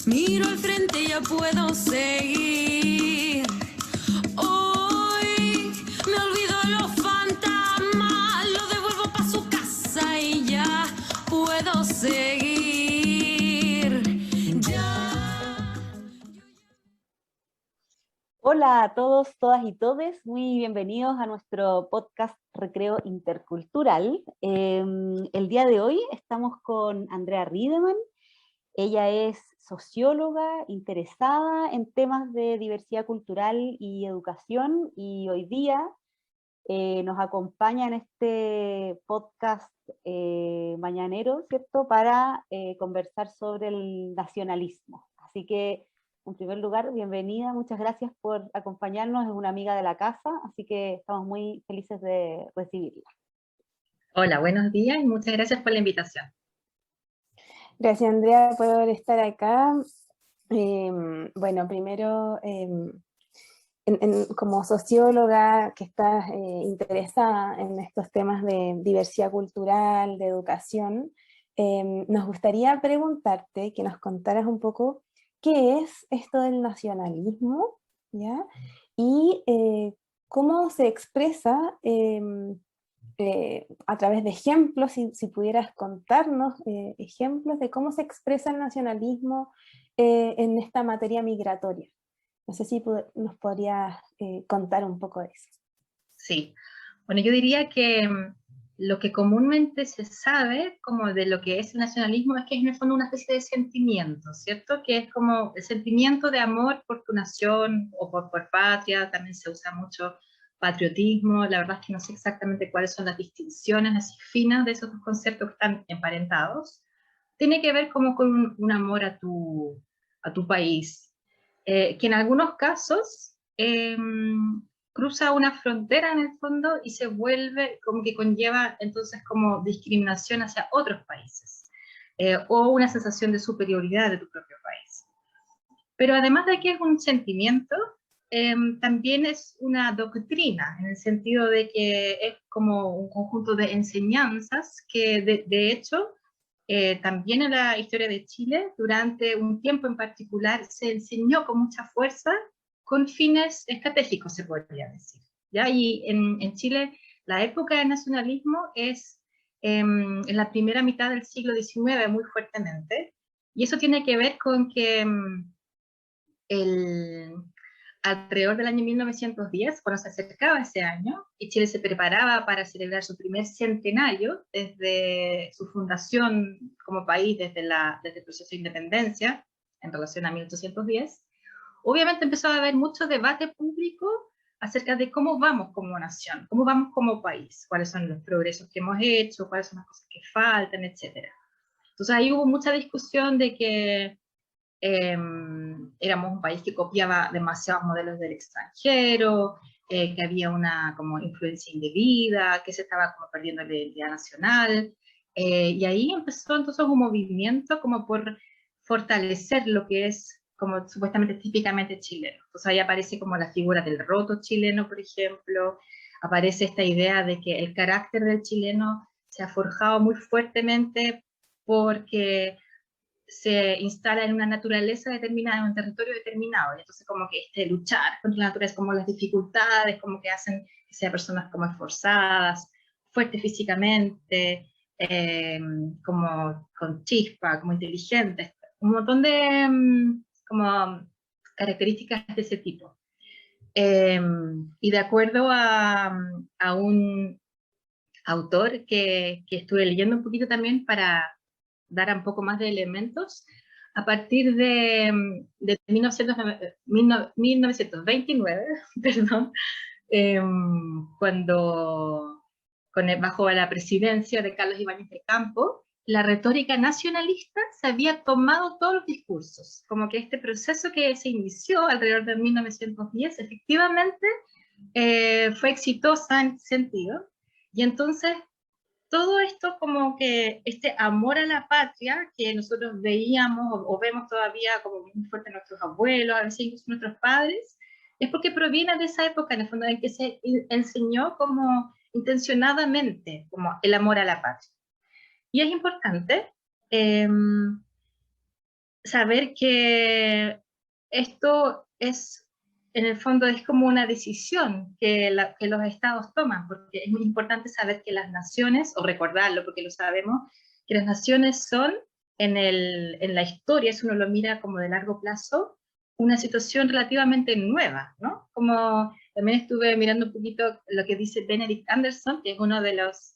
Miro al frente y ya puedo seguir. Hoy me olvido de los fantasmas, lo devuelvo pa' su casa y ya puedo seguir. Ya. Hola a todos, todas y todes, muy bienvenidos a nuestro podcast Recreo Intercultural. El día de hoy estamos con Andrea Riedemann. Ella es socióloga interesada en temas de diversidad cultural y educación, y hoy día nos acompaña en este podcast mañanero, ¿cierto?, para conversar sobre el nacionalismo. Así que, en primer lugar, bienvenida, muchas gracias por acompañarnos, es una amiga de la casa, así que estamos muy felices de recibirla. Hola, buenos días y muchas gracias por la invitación. Gracias, Andrea, por estar acá. Bueno, primero, como socióloga que estás interesada en estos temas de diversidad cultural, de educación, nos gustaría preguntarte, que nos contaras un poco qué es esto del nacionalismo, ¿ya? Y cómo se expresa a través de ejemplos, si pudieras contarnos ejemplos de cómo se expresa el nacionalismo en esta materia migratoria. No sé si nos podrías contar un poco de eso. Sí, bueno, yo diría que lo que comúnmente se sabe como de lo que es el nacionalismo es que es en el fondo una especie de sentimiento, ¿cierto? Que es como el sentimiento de amor por tu nación o por patria, también se usa mucho patriotismo, la verdad es que no sé exactamente cuáles son las distinciones así finas de esos dos conceptos que están emparentados. Tiene que ver como con un amor a tu país, que en algunos casos cruza una frontera en el fondo y se vuelve como que conlleva entonces como discriminación hacia otros países, o una sensación de superioridad de tu propio país. Pero además de que es un sentimiento, también es una doctrina, en el sentido de que es como un conjunto de enseñanzas que de hecho también en la historia de Chile, durante un tiempo en particular, se enseñó con mucha fuerza con fines estratégicos, se podría decir, ¿ya? Y en Chile la época del nacionalismo es en la primera mitad del siglo XIX muy fuertemente, y eso tiene que ver con que alrededor del año 1910, cuando se acercaba ese año, y Chile se preparaba para celebrar su primer centenario desde su fundación como país, desde el proceso de independencia, en relación a 1810, obviamente empezó a haber mucho debate público acerca de cómo vamos como nación, cómo vamos como país, cuáles son los progresos que hemos hecho, cuáles son las cosas que faltan, etc. Entonces ahí hubo mucha discusión de que éramos un país que copiaba demasiados modelos del extranjero, que había una como influencia indebida, que se estaba como perdiendo la identidad nacional, y ahí empezó entonces un movimiento como por fortalecer lo que es como supuestamente típicamente chileno. Entonces ahí aparece como la figura del roto chileno, por ejemplo, aparece esta idea de que el carácter del chileno se ha forjado muy fuertemente porque se instala en una naturaleza determinada, en un territorio determinado, y entonces como que luchar contra la naturaleza, como las dificultades, como que hacen que sean personas como esforzadas, fuertes físicamente, como con chispa, como inteligentes, un montón de como características de ese tipo. Y de acuerdo a un autor que estuve leyendo un poquito también para dar un poco más de elementos, a partir de 1929, perdón, cuando bajo la presidencia de Carlos Ibáñez del Campo, la retórica nacionalista se había tomado todos los discursos, como que este proceso que se inició alrededor de 1910 efectivamente fue exitosa en ese sentido, y entonces todo esto como que este amor a la patria que nosotros veíamos o vemos todavía como muy fuerte en nuestros abuelos, a veces incluso nuestros padres, es porque proviene de esa época en el fondo en que se enseñó como intencionadamente como el amor a la patria. Y es importante saber que esto es, en el fondo, es como una decisión que los estados toman, porque es muy importante saber que las naciones, o recordarlo porque lo sabemos, que las naciones son, en la historia, si uno lo mira como de largo plazo, una situación relativamente nueva, ¿no? Como también estuve mirando un poquito lo que dice Benedict Anderson, que es uno de los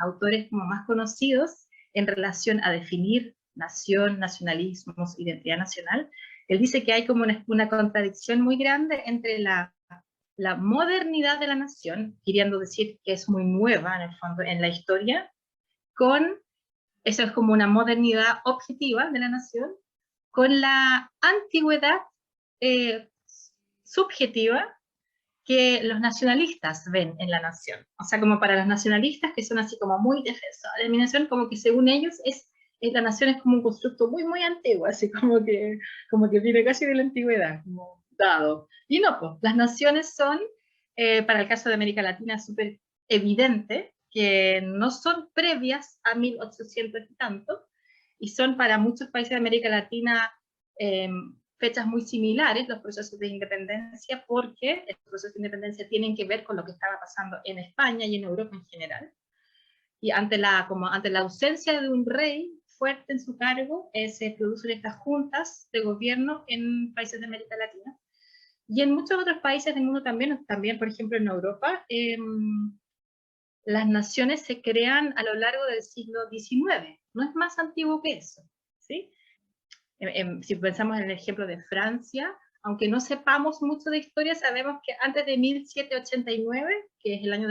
autores como más conocidos en relación a definir nación, nacionalismos, identidad nacional. Él dice que hay como una contradicción muy grande entre la modernidad de la nación, queriendo decir que es muy nueva en el fondo en la historia, con, eso es como una modernidad objetiva de la nación, con la antigüedad eh, subjetiva que los nacionalistas ven en la nación. O sea, como para los nacionalistas, que son así como muy defensores de mi nación, como que según ellos la nación es como un constructo muy, muy antiguo, así como que viene casi de la antigüedad, como dado. Y no, pues, las naciones son, para el caso de América Latina, súper evidente, que no son previas a 1800 y tanto, y son para muchos países de América Latina fechas muy similares, los procesos de independencia, porque los procesos de independencia tienen que ver con lo que estaba pasando en España y en Europa en general. Y ante la ausencia de un rey fuerte en su cargo, se producen estas juntas de gobierno en países de América Latina. Y en muchos otros países del mundo también por ejemplo en Europa, las naciones se crean a lo largo del siglo XIX, no es más antiguo que eso, ¿sí? Si pensamos en el ejemplo de Francia, aunque no sepamos mucho de historia, sabemos que antes de 1789, que es el año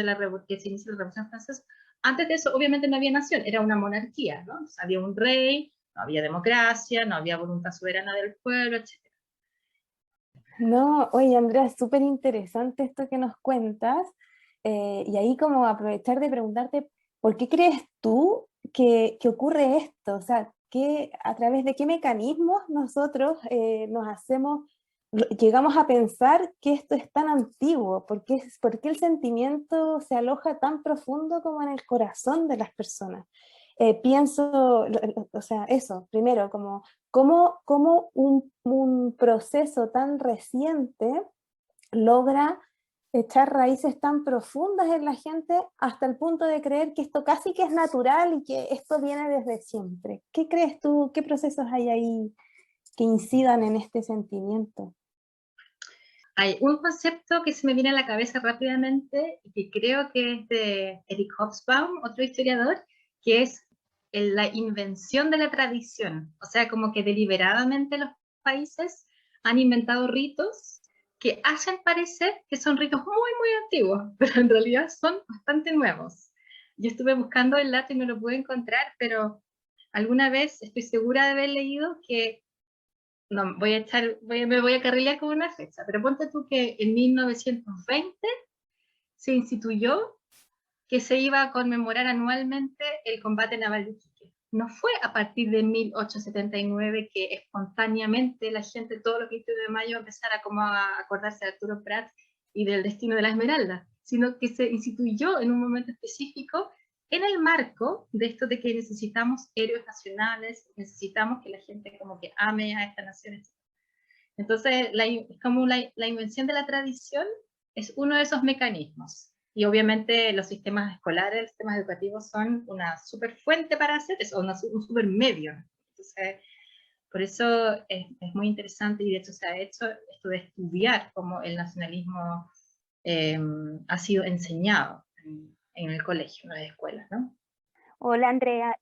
que se inicia la Revolución Francesa, antes de eso obviamente no había nación, era una monarquía, ¿no? Entonces, había un rey, no había democracia, no había voluntad soberana del pueblo, etc. No, oye Andrea, es súper interesante esto que nos cuentas, y ahí como aprovechar de preguntarte, ¿por qué crees tú que ocurre esto? O sea, ¿a través de qué mecanismos nosotros llegamos a pensar que esto es tan antiguo? ¿Por qué el sentimiento se aloja tan profundo como en el corazón de las personas? O sea, eso, primero, como cómo un proceso tan reciente logra echar raíces tan profundas en la gente hasta el punto de creer que esto casi que es natural y que esto viene desde siempre. ¿Qué crees tú? ¿Qué procesos hay ahí que incidan en este sentimiento? Hay un concepto que se me viene a la cabeza rápidamente y que creo que es de Eric Hobsbawm, otro historiador, que es la invención de la tradición. O sea, como que deliberadamente los países han inventado ritos que hacen parecer que son ritos muy, muy antiguos, pero en realidad son bastante nuevos. Yo estuve buscando el dato y no lo pude encontrar, pero alguna vez estoy segura de haber leído que no, me voy a carrilear con una fecha, pero ponte tú que en 1920 se instituyó que se iba a conmemorar anualmente el combate naval de Iquique. No fue a partir de 1879 que espontáneamente la gente, todos los 21 de mayo, empezara como a acordarse de Arturo Prat y del destino de la Esmeralda, sino que se instituyó en un momento específico en el marco de esto de que necesitamos héroes nacionales, necesitamos que la gente como que ame a esta nación. Entonces, es como la invención de la tradición es uno de esos mecanismos. Y obviamente los sistemas escolares, los sistemas educativos son una súper fuente para hacer eso, un súper medio. Entonces, por eso es muy interesante y de hecho se ha hecho esto de estudiar cómo el nacionalismo ha sido enseñado en el colegio, en las escuelas, ¿no? Hola Andrea,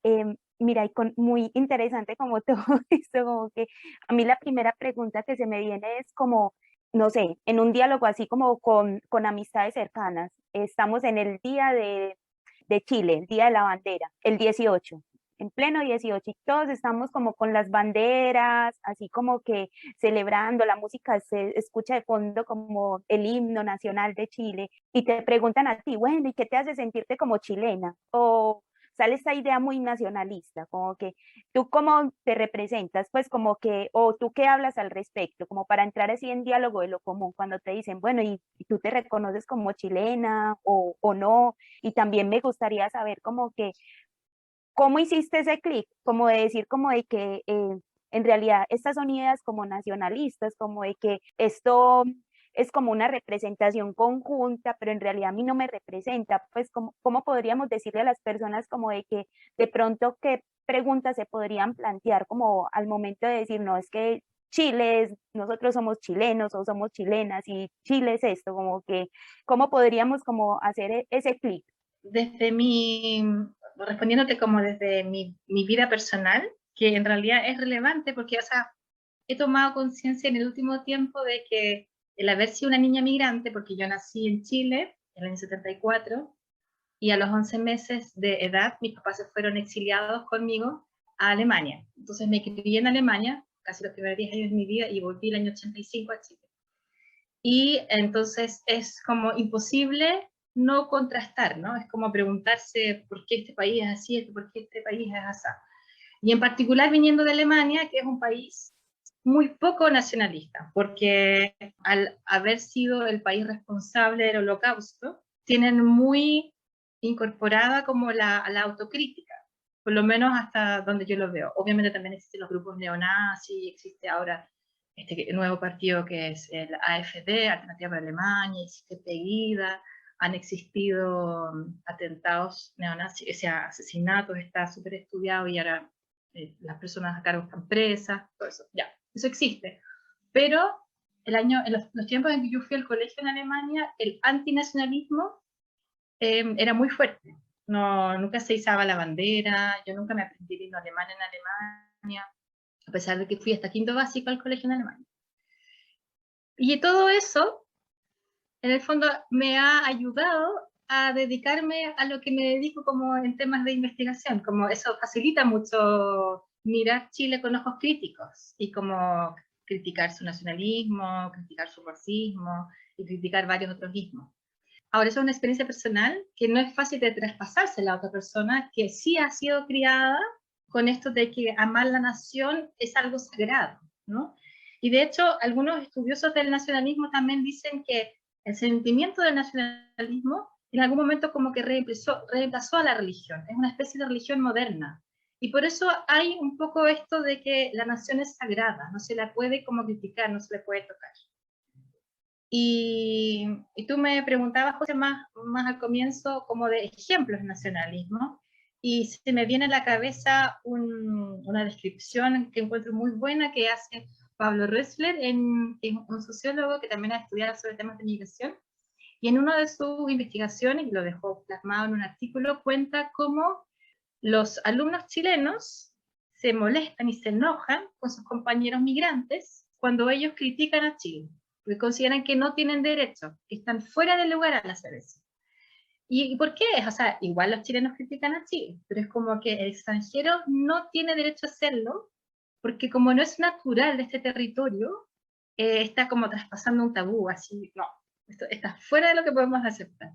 mira, muy interesante como todo esto, como que a mí la primera pregunta que se me viene es como, no sé, en un diálogo así como con amistades cercanas, estamos en el día de Chile, el día de la bandera, el 18, en pleno 18, y todos estamos como con las banderas, así como que celebrando, la música se escucha de fondo como el himno nacional de Chile, y te preguntan a ti, bueno, ¿y qué te hace sentirte como chilena? O sale esta idea muy nacionalista, como que tú cómo te representas, pues como que, o tú qué hablas al respecto, como para entrar así en diálogo de lo común, cuando te dicen, bueno, y tú te reconoces como chilena o no, y también me gustaría saber como que, ¿cómo hiciste ese clic? Como de decir, como de que en realidad estas son ideas como nacionalistas, como de que esto es como una representación conjunta, pero en realidad a mí no me representa, pues ¿cómo podríamos decirle a las personas como de que de pronto qué preguntas se podrían plantear como al momento de decir, no, es que Chile es, nosotros somos chilenos o somos chilenas y Chile es esto, como que, ¿cómo podríamos como hacer ese clic? Desde respondiéndote como desde mi vida personal, que en realidad es relevante porque, o sea, he tomado conciencia en el último tiempo de que el haber sido una niña migrante, porque yo nací en Chile en el año 74, y a los 11 meses de edad mis papás se fueron exiliados conmigo a Alemania. Entonces me crié en Alemania casi los primeros 10 años de mi vida y volví el año 85 a Chile. Y entonces es como imposible no contrastar, ¿no? Es como preguntarse por qué este país es así, por qué este país es así. Y en particular viniendo de Alemania, que es un país muy poco nacionalista, porque al haber sido el país responsable del Holocausto, tienen muy incorporada como la autocrítica, por lo menos hasta donde yo lo veo. Obviamente también existen los grupos neonazis, existe ahora este nuevo partido que es el AfD, Alternativa para Alemania, existe Pegida, han existido atentados neonazis, o sea, asesinatos, está súper estudiado y ahora las personas a cargo están presas, todo eso, ya, eso existe. Pero en los tiempos en que yo fui al colegio en Alemania, el antinacionalismo era muy fuerte. No, nunca se izaba la bandera, yo nunca me aprendí el himno alemán en Alemania, a pesar de que fui hasta quinto básico al colegio en Alemania. Y todo eso, en el fondo, me ha ayudado a dedicarme a lo que me dedico como en temas de investigación, como eso facilita mucho mirar Chile con ojos críticos, y como criticar su nacionalismo, criticar su racismo, y criticar varios otros ismos. Ahora, eso es una experiencia personal que no es fácil de traspasarse a la otra persona, que sí ha sido criada con esto de que amar la nación es algo sagrado, ¿no? Y de hecho, algunos estudiosos del nacionalismo también dicen que el sentimiento del nacionalismo en algún momento como que reemplazó a la religión, es una especie de religión moderna. Y por eso hay un poco esto de que la nación es sagrada, no se la puede como criticar, no se le puede tocar. Y tú me preguntabas, José, más al comienzo, como de ejemplos de nacionalismo, y se me viene a la cabeza una descripción que encuentro muy buena que hace Pablo Ressler, que es un sociólogo que también ha estudiado sobre temas de migración, y en una de sus investigaciones, y lo dejó plasmado en un artículo, cuenta cómo los alumnos chilenos se molestan y se enojan con sus compañeros migrantes cuando ellos critican a Chile, porque consideran que no tienen derecho, que están fuera del lugar al hacer eso. ¿Y por qué? O sea, igual los chilenos critican a Chile, pero es como que el extranjero no tiene derecho a hacerlo, porque como no es natural de este territorio, está como traspasando un tabú, así, no, esto está fuera de lo que podemos aceptar.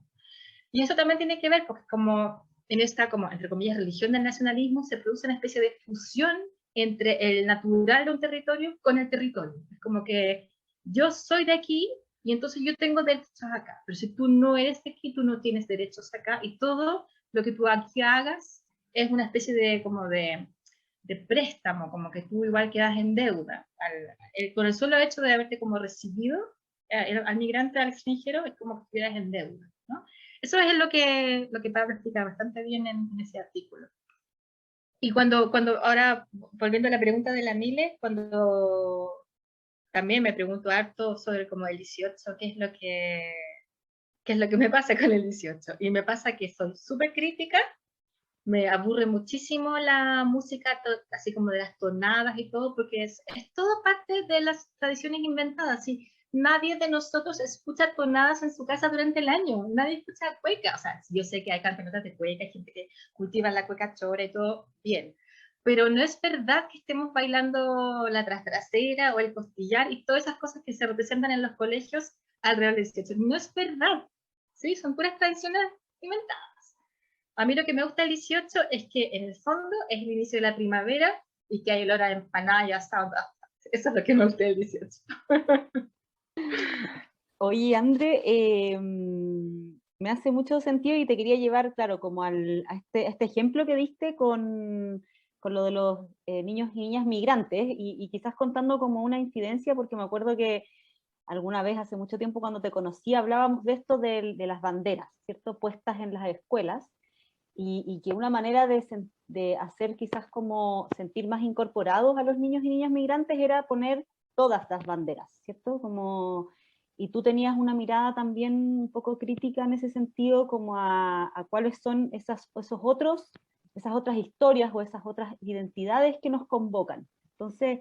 Y eso también tiene que ver, porque como en esta, como, entre comillas, religión del nacionalismo, se produce una especie de fusión entre el natural de un territorio con el territorio. Es como que yo soy de aquí y entonces yo tengo derechos acá, pero si tú no eres de aquí, tú no tienes derechos acá, y todo lo que tú aquí hagas es una especie de, como de préstamo, como que tú igual quedas en deuda. Con el solo hecho de haberte como recibido al migrante, al extranjero, es como que estuvieras en deuda, ¿no? Eso es lo que Pablo explica bastante bien en ese artículo. Y cuando ahora, volviendo a la pregunta de la Mile, cuando también me pregunto harto sobre como el 18, qué es lo que me pasa con el 18. Y me pasa que soy súper crítica, me aburre muchísimo la música, así como de las tonadas y todo, porque es todo parte de las tradiciones inventadas. ¿Sí? Nadie de nosotros escucha tonadas en su casa durante el año, nadie escucha cueca. O sea, yo sé que hay campeonatos de cueca, hay gente que cultiva la cueca chora y todo, bien. Pero no es verdad que estemos bailando la trasera o el costillar y todas esas cosas que se representan en los colegios alrededor del 18. No es verdad, ¿sí? Son puras tradiciones inventadas. A mí lo que me gusta del 18 es que en el fondo es el inicio de la primavera y que hay olor a empanada y asado. Eso es lo que me gusta del 18. Oye, André, me hace mucho sentido y te quería llevar, claro, como a este ejemplo que diste con con lo de los niños y niñas migrantes, y quizás contando como una incidencia, porque me acuerdo que alguna vez, hace mucho tiempo, cuando te conocí, hablábamos de esto de las banderas, ¿cierto? Puestas en las escuelas, y que una manera de hacer quizás como sentir más incorporados a los niños y niñas migrantes era poner todas las banderas, ¿cierto? Como, y tú tenías una mirada también un poco crítica en ese sentido, como a cuáles son esas otras historias o esas otras identidades que nos convocan. Entonces,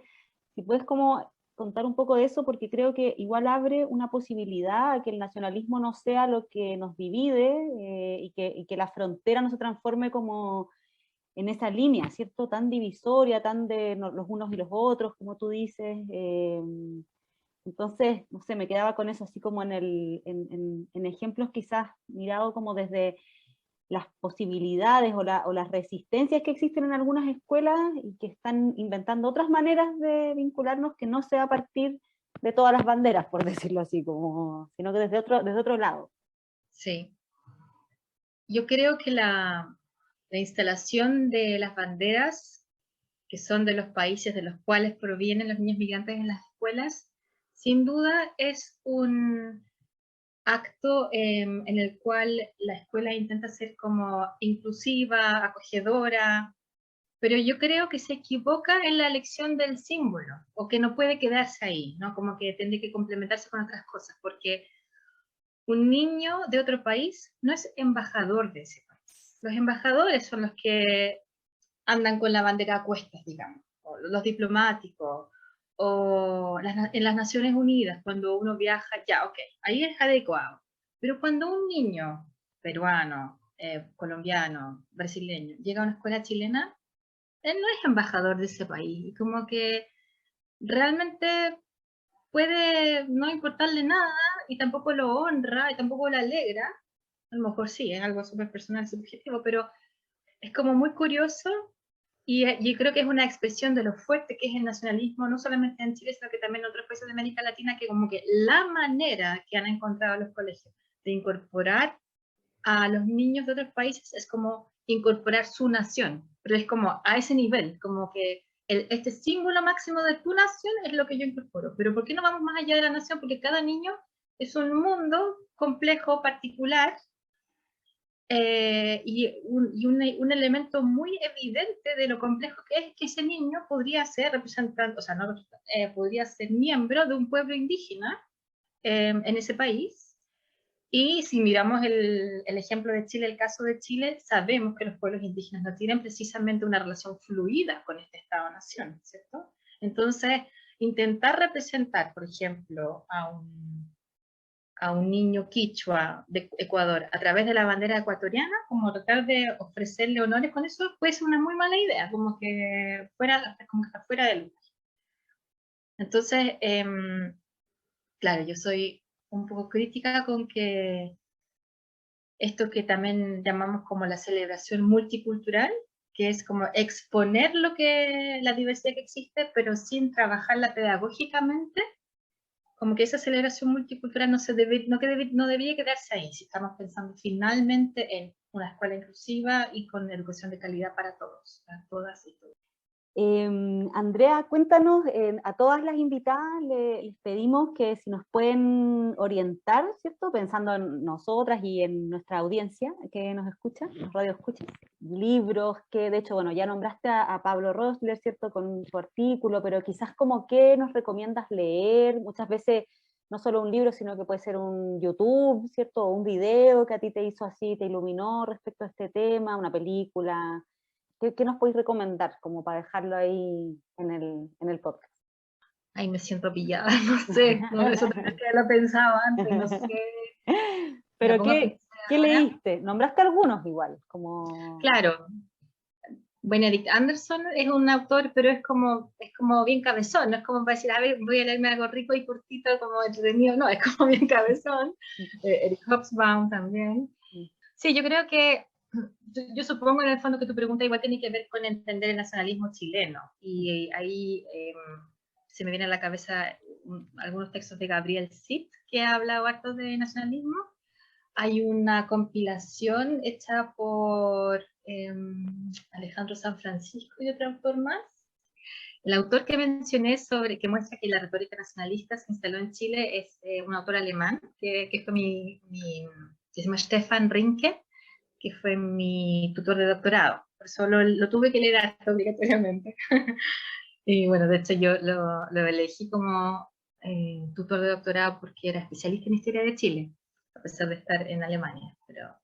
si puedes como contar un poco de eso, porque creo que igual abre una posibilidad a que el nacionalismo no sea lo que nos divide, y que la frontera no se transforme como en esa línea, ¿cierto? Tan divisoria, tan de los unos y los otros, como tú dices. Entonces, no sé, me quedaba con eso así como en ejemplos quizás mirado como desde las posibilidades o las resistencias que existen en algunas escuelas y que están inventando otras maneras de vincularnos que no sea a partir de todas las banderas, por decirlo así, como, sino que desde otro lado. Sí. Yo creo que la instalación de las banderas, que son de los países de los cuales provienen los niños migrantes en las escuelas, sin duda es un acto en el cual la escuela intenta ser como inclusiva, acogedora, pero yo creo que se equivoca en la elección del símbolo, o que no puede quedarse ahí, ¿no? Como que tendría que complementarse con otras cosas, porque un niño de otro país no es embajador de ese país. Los embajadores son los que andan con la bandera a cuestas, digamos, o los diplomáticos, o en las Naciones Unidas, cuando uno viaja, ya, ok, ahí es adecuado. Pero cuando un niño peruano, colombiano, brasileño, llega a una escuela chilena, él no es embajador de ese país, como que realmente puede no importarle nada, y tampoco lo honra, y tampoco lo alegra. A lo mejor sí, es algo súper personal, subjetivo, pero es como muy curioso. Y creo que es una expresión de lo fuerte que es el nacionalismo, no solamente en Chile, sino que también en otros países de América Latina, que como que la manera que han encontrado los colegios de incorporar a los niños de otros países es como incorporar su nación, pero es como a ese nivel, como que este símbolo máximo de tu nación es lo que yo incorporo. Pero ¿por qué no vamos más allá de la nación? Porque cada niño es un mundo complejo, particular, un elemento muy evidente de lo complejo que es que ese niño podría ser representante, o sea, no, podría ser miembro de un pueblo indígena en ese país. Y si miramos el ejemplo de Chile, el caso de Chile, sabemos que los pueblos indígenas no tienen precisamente una relación fluida con este Estado-nación, ¿cierto? Entonces, intentar representar, por ejemplo, a un niño quichua de Ecuador a través de la bandera ecuatoriana, como tratar de ofrecerle honores con eso, puede ser una muy mala idea, como que está fuera de lugar. Entonces, claro, yo soy un poco crítica con que esto que también llamamos como la celebración multicultural, que es como exponer la diversidad que existe, pero sin trabajarla pedagógicamente, como que esa celebración multicultural no debería quedarse ahí, si estamos pensando finalmente en una escuela inclusiva y con educación de calidad para todos, para todas y todos. Andrea, cuéntanos, a todas las invitadas les pedimos que si nos pueden orientar, ¿cierto? Pensando en nosotras y en nuestra audiencia que nos escucha, los radio escucha, libros que, de hecho, bueno, ya nombraste a Pablo Rosler, ¿cierto? Con su artículo, pero quizás como qué nos recomiendas leer, muchas veces no solo un libro, sino que puede ser un YouTube, ¿cierto? O un video que a ti te hizo así, te iluminó respecto a este tema, una película. ¿Qué nos podéis recomendar como para dejarlo ahí en el podcast? Ay, me siento pillada, no sé, no, eso tendría que haberlo pensado antes, no sé. ¿Pero qué leíste? Nombraste algunos igual, como... Claro, Benedict Anderson es un autor, pero es como bien cabezón, no es como para decir, a ver, voy a leerme algo rico y cortito, como entretenido, no, es como bien cabezón. Eric Hobsbawm también. Sí, yo creo que, yo supongo en el fondo que tu pregunta igual tiene que ver con entender el nacionalismo chileno, y ahí se me viene a la cabeza algunos textos de Gabriel Cid, que ha hablado harto de nacionalismo. hay una compilación hecha por Alejandro San Francisco y otro autor más. El autor que mencioné que muestra que la retórica nacionalista se instaló en Chile es un autor alemán, que fue que se llama Stefan Rinke, que fue mi tutor de doctorado. Por eso lo tuve que leer hasta obligatoriamente. Y bueno, de hecho yo lo elegí como tutor de doctorado porque era especialista en historia de Chile, a pesar de estar en Alemania. Pero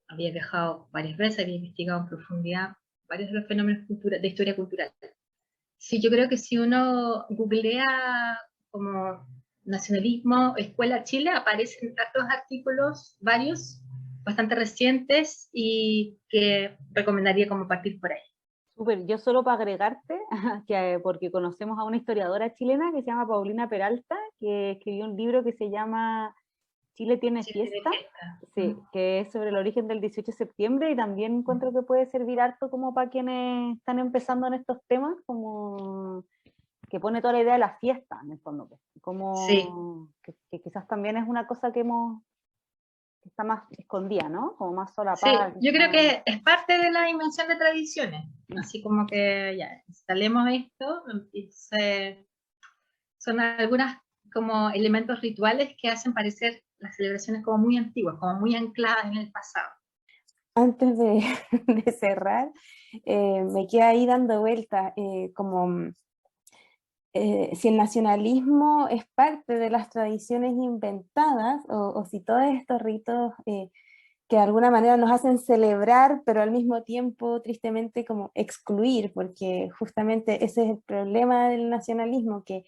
había viajado varias veces, había investigado en profundidad varios de los fenómenos de historia cultural. Sí, yo creo que si uno googlea como nacionalismo, Escuela Chile, aparecen estos artículos, varios, bastante recientes, y que recomendaría como partir por ahí. Súper, yo solo para agregarte, porque conocemos a una historiadora chilena que se llama Paulina Peralta, que escribió un libro que se llama Chile tiene fiesta, sí, que es sobre el origen del 18 de septiembre, y también encuentro que puede servir harto como para quienes están empezando en estos temas, como que pone toda la idea de la fiesta, en el fondo, como sí. que quizás también es una cosa que está más escondida, ¿no? Como más solapada. Sí, yo creo que es parte de la invención de tradiciones, así como que ya instalemos esto, son algunas como elementos rituales que hacen parecer las celebraciones como muy antiguas, como muy ancladas en el pasado. Antes de, de cerrar, me queda ahí dando vueltas si el nacionalismo es parte de las tradiciones inventadas o si todos estos ritos que de alguna manera nos hacen celebrar, pero al mismo tiempo tristemente como excluir, porque justamente ese es el problema del nacionalismo, que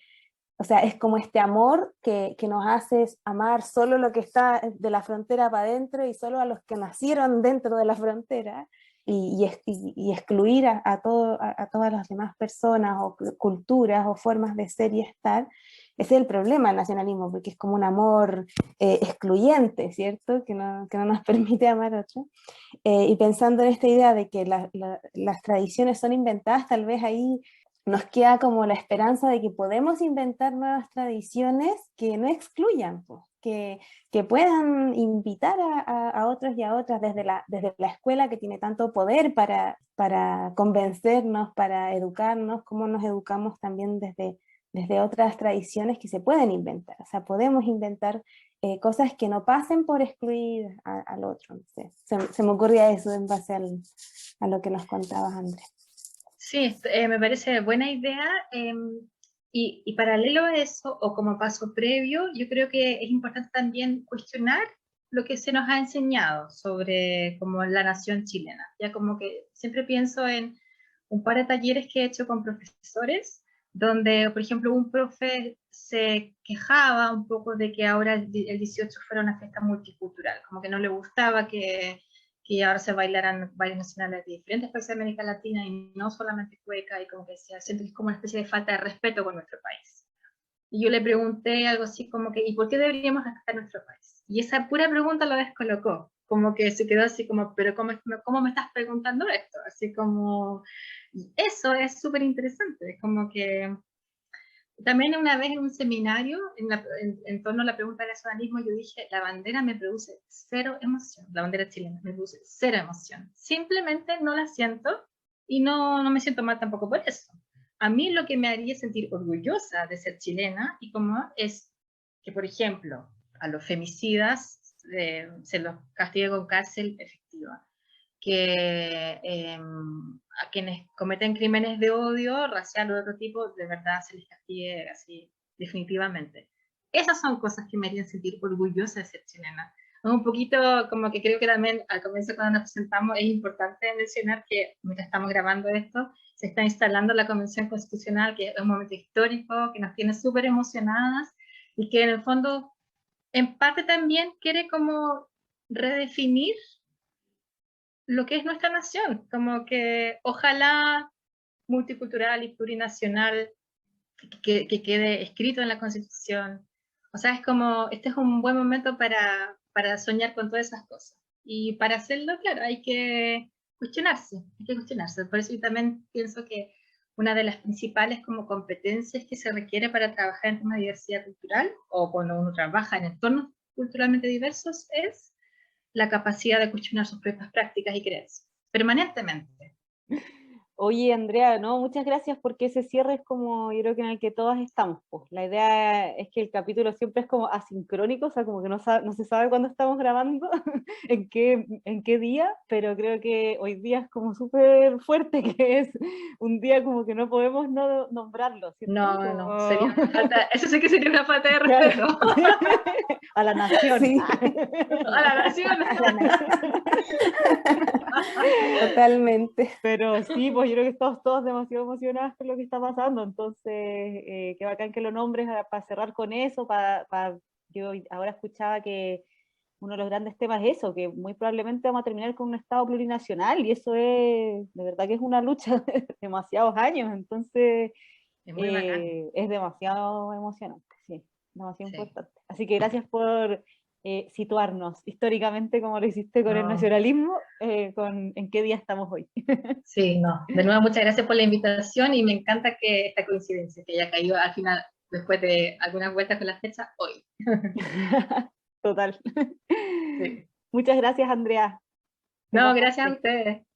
o sea, es como este amor que nos hace amar solo lo que está de la frontera para adentro y solo a los que nacieron dentro de la frontera y excluir a todas las demás personas o culturas o formas de ser y estar. Ese es el problema del nacionalismo, porque es como un amor excluyente, ¿cierto? Que no nos permite amar a otro. Y pensando en esta idea de que las tradiciones son inventadas, tal vez ahí nos queda como la esperanza de que podemos inventar nuevas tradiciones que no excluyan, pues, que puedan invitar a otros y a otras desde la escuela, que tiene tanto poder para convencernos, para educarnos, como nos educamos también desde otras tradiciones que se pueden inventar. O sea, podemos inventar cosas que no pasen por excluir al otro. No sé. Se me ocurría eso en base a lo que nos contabas, Andrés. Sí, me parece buena idea, y paralelo a eso, o como paso previo, yo creo que es importante también cuestionar lo que se nos ha enseñado sobre como la nación chilena. Ya como que siempre pienso en un par de talleres que he hecho con profesores, donde, por ejemplo, un profe se quejaba un poco de que ahora el 18 fuera una fiesta multicultural, como que no le gustaba que ahora se bailaran bailes nacionales de diferentes países de América Latina y no solamente cueca, y como que se siente que es como una especie de falta de respeto con nuestro país. Y yo le pregunté algo así como que, ¿y por qué deberíamos respetar nuestro país? Y esa pura pregunta lo descolocó, como que se quedó así como, pero ¿cómo me estás preguntando esto? Así como, eso es súper interesante, como que también una vez en un seminario, en torno a la pregunta del nacionalismo, yo dije, la bandera me produce cero emoción, la bandera chilena me produce cero emoción. Simplemente no la siento y no me siento mal tampoco por eso. A mí lo que me haría sentir orgullosa de ser chilena y como es que, por ejemplo, a los femicidas se los castigue con cárcel efectiva, que a quienes cometen crímenes de odio, racial o de otro tipo, de verdad se les castigue así, definitivamente. Esas son cosas que me harían sentir orgullosa de ser chilena. Un poquito como que creo que también al comienzo cuando nos presentamos es importante mencionar que mientras estamos grabando esto, se está instalando la Convención Constitucional, que es un momento histórico, que nos tiene súper emocionadas y que en el fondo, en parte también quiere como redefinir lo que es nuestra nación, como que ojalá multicultural y plurinacional, que quede escrito en la Constitución. O sea, es como, este es un buen momento para soñar con todas esas cosas. Y para hacerlo, claro, hay que cuestionarse. Por eso yo también pienso que una de las principales como competencias que se requiere para trabajar en una diversidad cultural, o cuando uno trabaja en entornos culturalmente diversos, es la capacidad de cuestionar sus propias prácticas y creencias, permanentemente. Oye, Andrea, no, muchas gracias porque ese cierre es como, yo creo que en el que todas estamos, pues. La idea es que el capítulo siempre es como asincrónico, o sea, como que no se sabe cuándo estamos grabando, en qué día, pero creo que hoy día es como súper fuerte, que es un día como que no podemos no nombrarlo, ¿cierto? No, Como... sería una falta, eso sí que sería una falta de Claro. respeto. A la nación. Sí. A la nación. A la nación. Totalmente. Pero sí, pues yo creo que estamos todos demasiado emocionados con lo que está pasando, entonces qué bacán que lo nombres para cerrar con eso, yo ahora escuchaba que uno de los grandes temas es eso, que muy probablemente vamos a terminar con un Estado plurinacional y eso es, de verdad que es una lucha de demasiados años, entonces Es muy bacán. es demasiado emocionante, sí, demasiado Sí. importante. Así que gracias por situarnos históricamente como lo hiciste con el No. nacionalismo, en qué día estamos hoy. Sí, no. De nuevo, muchas gracias por la invitación y me encanta que esta coincidencia, que haya caído al final, después de algunas vueltas con la fecha, hoy. Total. Sí. Muchas gracias, Andrea. Que No, gracias a pasaste. ustedes.